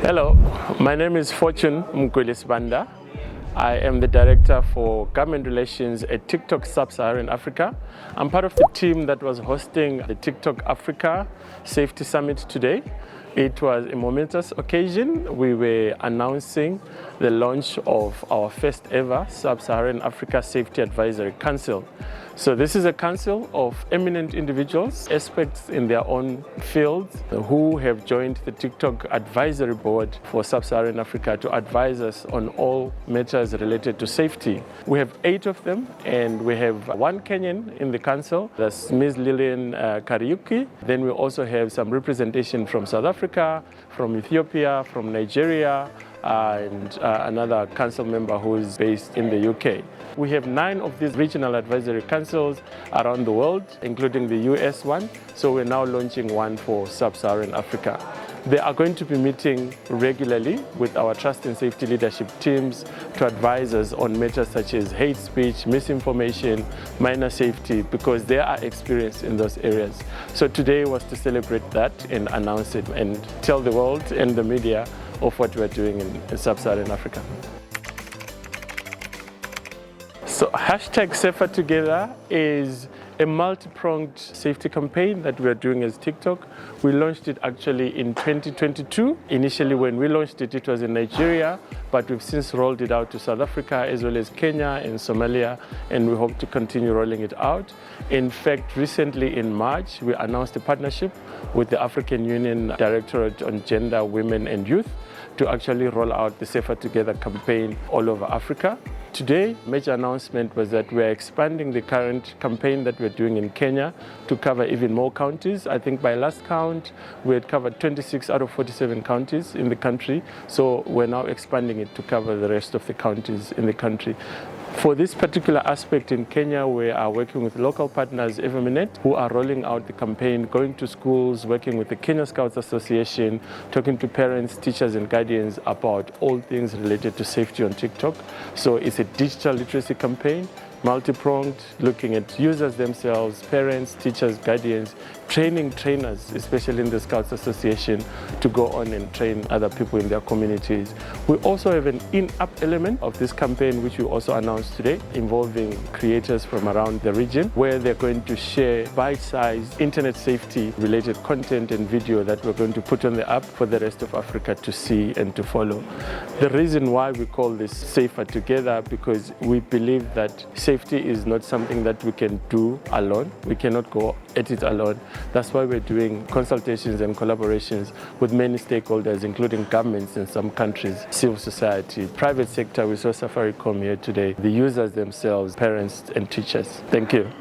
Hello, my name is Fortune Mgwili Sibanda. I am the Director for Government Relations at TikTok Sub-Saharan Africa. I'm part of the team that was hosting the TikTok Africa Safety Summit today. It was a momentous occasion. We were announcing the launch of our first ever Sub-Saharan Africa Safety Advisory Council. So this is a council of eminent individuals, experts in their own fields, who have joined the TikTok Advisory Board for Sub-Saharan Africa to advise us on all matters related to safety. We have 8 of them, and we have 1 Kenyan in the council. That's Ms. Lilian Kariuki. Then we also have some representation from South Africa, from Ethiopia, from Nigeria, and another council member who is based in the UK. We have 9 of these regional advisory councils around the world, including the US one. So we're now launching one for Sub-Saharan Africa. They are going to be meeting regularly with our trust and safety leadership teams to advise us on matters such as hate speech, misinformation, minor safety, because they are experienced in those areas. So today was to celebrate that and announce it and tell the world and the media of what we're doing in Sub-Saharan Africa. So #safertogether is a multi-pronged safety campaign that we're doing as TikTok. We launched it actually in 2022. Initially when we launched it, it was in Nigeria, but we've since rolled it out to South Africa as well as Kenya and Somalia, and we hope to continue rolling it out. In fact, recently in March, we announced a partnership with the African Union Directorate on Gender, Women and Youth to actually roll out the Safer Together campaign all over Africa. Today, major announcement was that we're expanding the current campaign that we're doing in Kenya to cover even more counties. I think by last count, we had covered 26 out of 47 counties in the country. So we're now expanding it to cover the rest of the counties in the country. For this particular aspect in Kenya, we are working with local partners, Everminet, who are rolling out the campaign, going to schools, working with the Kenya Scouts Association, talking to parents, teachers and guardians about all things related to safety on TikTok. So it's a digital literacy campaign, multi-pronged, looking at users themselves, parents, teachers, guardians, training trainers, especially in the Scouts Association, to go on and train other people in their communities. We also have an in-app element of this campaign, which we also announced today, involving creators from around the region, where they're going to share bite-sized internet safety-related content and video that we're going to put on the app for the rest of Africa to see and to follow. The reason why we call this Safer Together, because we believe that safety is not something that we can do alone. We cannot go at it alone. That's why we're doing consultations and collaborations with many stakeholders, including governments in some countries, civil society, private sector. We saw Safaricom here today, the users themselves, parents and teachers. Thank you.